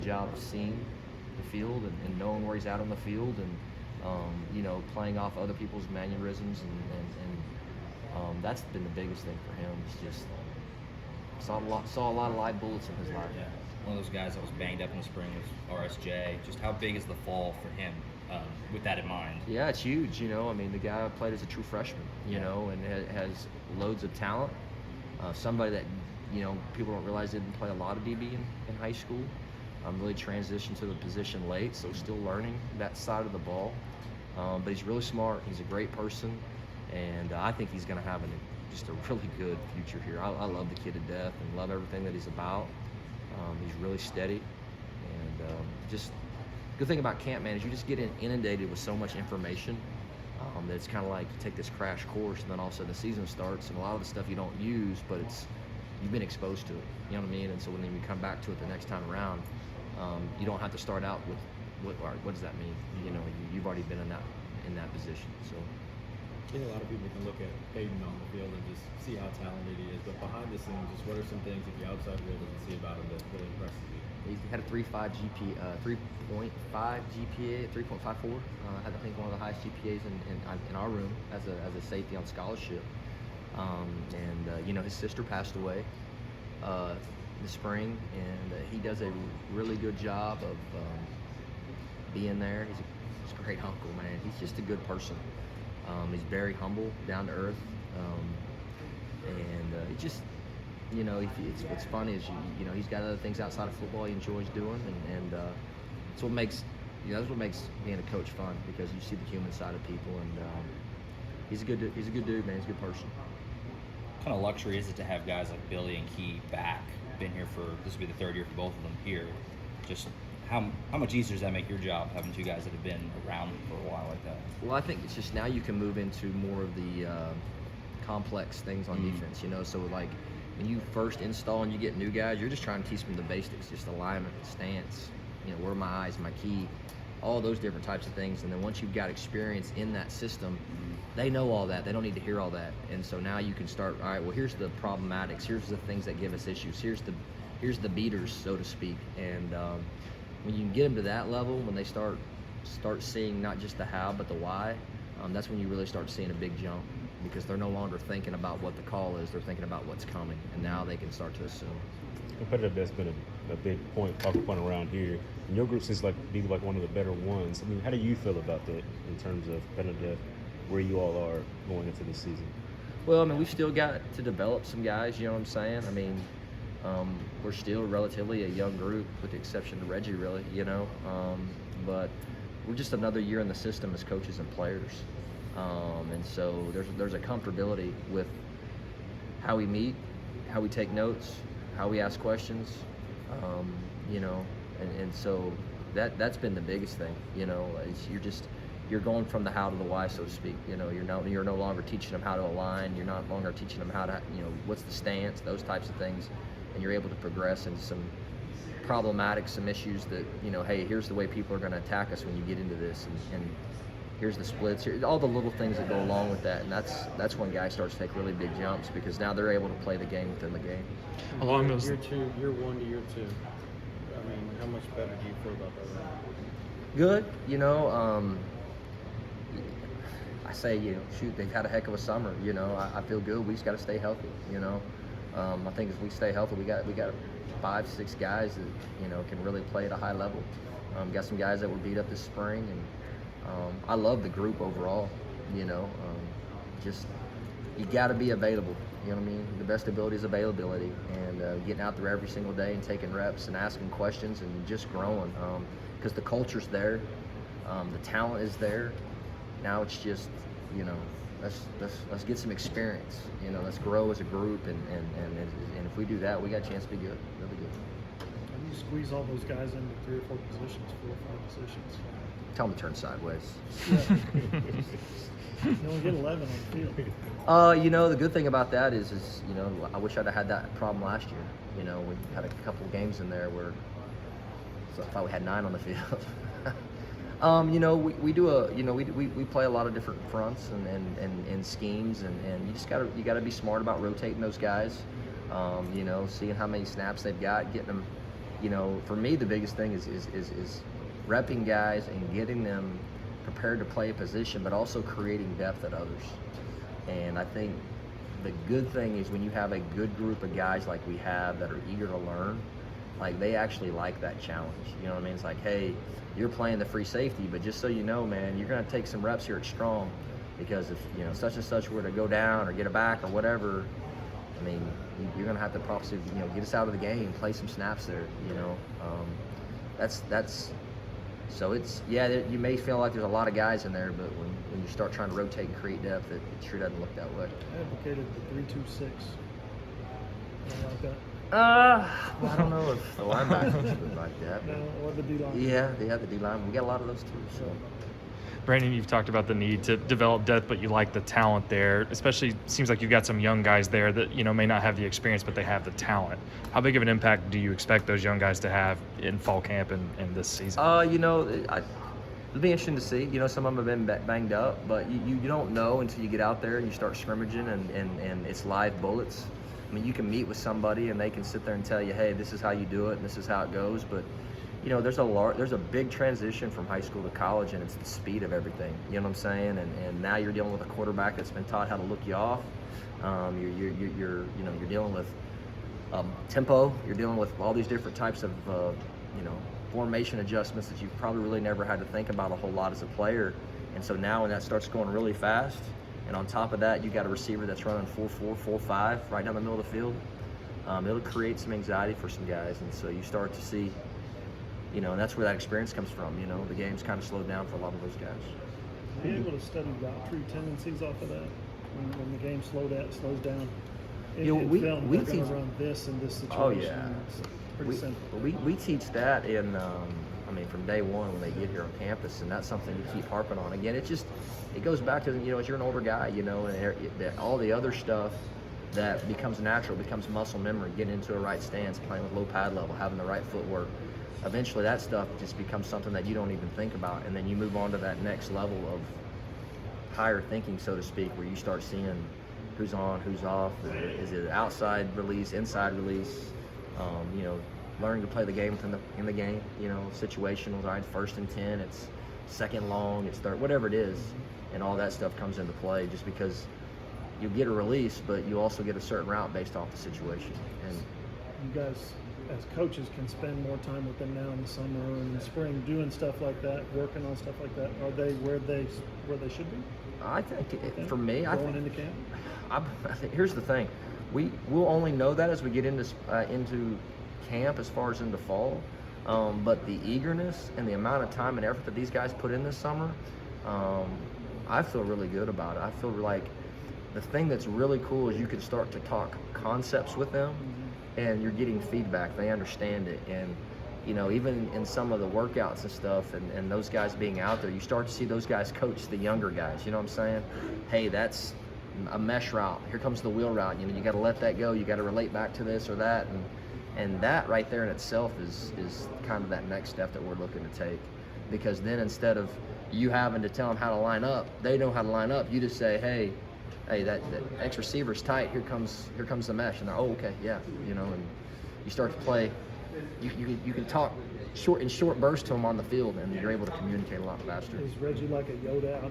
job of seeing the field and knowing where he's at on the field and playing off other people's mannerisms and that's been the biggest thing for him. It's just saw a lot of live bullets in his life. Yeah, one of those guys that was banged up in the spring was RSJ. Just how big is the fall for him with that in mind? Yeah, it's huge. I mean, the guy played as a true freshman. And has loads of talent. Somebody that people don't realize didn't play a lot of DB in high school. Really transitioned to the position late, so still learning that side of the ball. But he's really smart. He's a great person, and I think he's going to have just a really good future here. I love the kid to death and love everything that he's about. He's really steady, and just good thing about camp, man, is you just get inundated with so much information that it's kind of like you take this crash course, and then all of a sudden the season starts, and a lot of the stuff you don't use, but you've been exposed to it. You know what I mean? And so when you come back to it the next time around, you don't have to start out with what does that mean? You've already been in that position. So. I think a lot of people can look at Peyton on the field and just see how talented he is, but behind the scenes, just what are some things that the outside world doesn't see about him that really impresses you? He had a 3.5 GPA, 3.5 GPA, 3.54. Had I think one of the highest GPAs in our room as a safety on scholarship. His sister passed away this spring, and he does a really good job of being there. He's a great uncle, man. He's just a good person. He's very humble, down to earth, and just what's funny is he's got other things outside of football he enjoys doing, and that's what makes being a coach fun, because you see the human side of people, and he's a good dude, man. He's a good person. What kind of luxury is it to have guys like Billy and Key back? Been here this will be the third year for both of them here. Just how much easier does that make your job, having two guys that have been around for a while like that? Well, I think it's just now you can move into more of the complex things on defense. So like when you first install and you get new guys, you're just trying to teach them the basics, just alignment, stance, where are my eyes, my key, all those different types of things. And then once you've got experience in that system, they know all that. They don't need to hear all that. And so now you can start, all right, well, here's the problematics. Here's the things that give us issues. Here's the beaters, so to speak. And when you can get them to that level, when they start seeing not just the how, but the why, that's when you really start seeing a big jump, because they're no longer thinking about what the call is. They're thinking about what's coming. And now they can start to assume. Competitive depth's been a big talking point around here. And your group seems to be like one of the better ones. I mean, how do you feel about that in terms of competitive depth, where you all are going into this season? Well, I mean, we've still got to develop some guys, you know what I'm saying? I mean, we're still relatively a young group, with the exception of Reggie, really, but we're just another year in the system as coaches and players. And so there's a comfortability with how we meet, how we take notes, how we ask questions, and so that's been the biggest thing, is you're going from the how to the why, so to speak. You're no longer teaching them how to align. You're not longer teaching them how to, what's the stance, those types of things, and you're able to progress into some problematics, some issues that, hey, here's the way people are going to attack us when you get into this, and here's the splits, all the little things that go along with that, and that's when guys start to take really big jumps, because now they're able to play the game within the game. Along those year 1 to year 2, I mean, how much better do you feel about that right now? Good, I say, shoot, they've had a heck of a summer. I feel good. We just got to stay healthy. I think if we stay healthy, we got 5-6 guys that can really play at a high level. Got some guys that were beat up this spring, and I love the group overall. Just you got to be available. You know what I mean? The best ability is availability, and getting out there every single day and taking reps and asking questions and just growing. Because the culture's there, the talent is there. Now it's just, let's get some experience. Let's grow as a group, and if we do that, we got a chance to be good, really good. How do you squeeze all those guys into 3 or 4 positions, 4 or 5 positions? Tell them to turn sideways. Yeah. You only get 11 on the field. The good thing about that is I wish I'd have had that problem last year. We had a couple of games in there where I thought we had 9 on the field. We do we play a lot of different fronts and schemes, and you gotta be smart about rotating those guys. Seeing how many snaps they've got, getting them you know, for me, the biggest thing is repping guys and getting them prepared to play a position, but also creating depth at others. And I think the good thing is when you have a good group of guys like we have that are eager to learn, like they actually like that challenge. You know what I mean? It's like, hey, you're playing the free safety, but just so you know, man, you're going to take some reps here at strong, because if, you know, such and such were to go down or get a back or whatever, I mean, you're going to have to probably, you know, get us out of the game, play some snaps there, you know. So it's, yeah, you may feel like there's a lot of guys in there, but when you start trying to rotate and create depth, it sure doesn't look that way. I advocated the 3-2-6. You like that? I don't know if the linebackers would like that. No, or the D-line. Yeah, they have the D-line. We got a lot of those too. So. Brandon, you've talked about the need to develop depth, but you like the talent there. Especially, seems like you've got some young guys there that, you know, may not have the experience, but they have the talent. How big of an impact do you expect those young guys to have in fall camp and this season? You know, it'll be interesting to see. You know, some of them have been banged up, but you don't know until you get out there and you start scrimmaging and it's live bullets. I mean, you can meet with somebody and they can sit there and tell you, hey, this is how you do it and this is how it goes. But, you know, there's a big transition from high school to college, and it's the speed of everything. You know what I'm saying? And now you're dealing with a quarterback that's been taught how to look you off. You're dealing with tempo. You're dealing with all these different types of formation adjustments that you've probably really never had to think about a whole lot as a player. And so now when that starts going really fast, and on top of that, you got a receiver that's running 4.4, 4.5 right down the middle of the field. It'll create some anxiety for some guys, and so you start to see, you know, and that's where that experience comes from. You know, the game's kind of slowed down for a lot of those guys. Are you able to study route tree tendencies off of that when the game slows down? In film, we they're teach. going to run this in this situation. Oh yeah, It's pretty simple. we teach that in. I mean, from day one when they get here on campus, and that's something you keep harping on. Again, it goes back to, you know, as you're an older guy, you know, and all the other stuff that becomes natural, becomes muscle memory, getting into a right stance, playing with low pad level, having the right footwork. Eventually that stuff just becomes something that you don't even think about, and then you move on to that next level of higher thinking, so to speak, where you start seeing who's on, who's off, is it outside release, inside release, you know, learning to play the game in the game, you know, situational, right, 1st and 10, it's 2nd long, it's 3rd, whatever it is, and all that stuff comes into play just because you get a release, but you also get a certain route based off the situation. And You guys, as coaches, can spend more time with them now in the summer and in the spring doing stuff like that, working on stuff like that. Are they where they should be? I think, for me, going into camp? I think here's the thing, we'll only know that as we get into camp, as far as into fall. But the eagerness and the amount of time and effort that these guys put in this summer, I feel really good about it. I feel like the thing that's really cool is you can start to talk concepts with them, and you're getting feedback. They understand it, and you know, even in some of the workouts and stuff, and those guys being out there, you start to see those guys coach the younger guys. You know what I'm saying? Hey, that's a mesh route. Here comes the wheel route. You know, you got to let that go. You got to relate back to this or that, and that right there in itself is kind of that next step that we're looking to take. Because then instead of you having to tell them how to line up, they know how to line up. You just say, hey, that X receiver's tight. Here comes the mesh, and they're, oh, okay, yeah, you know, and you start to play. You can talk short bursts to them on the field, and you're able to communicate a lot faster. Is Reggie like a Yoda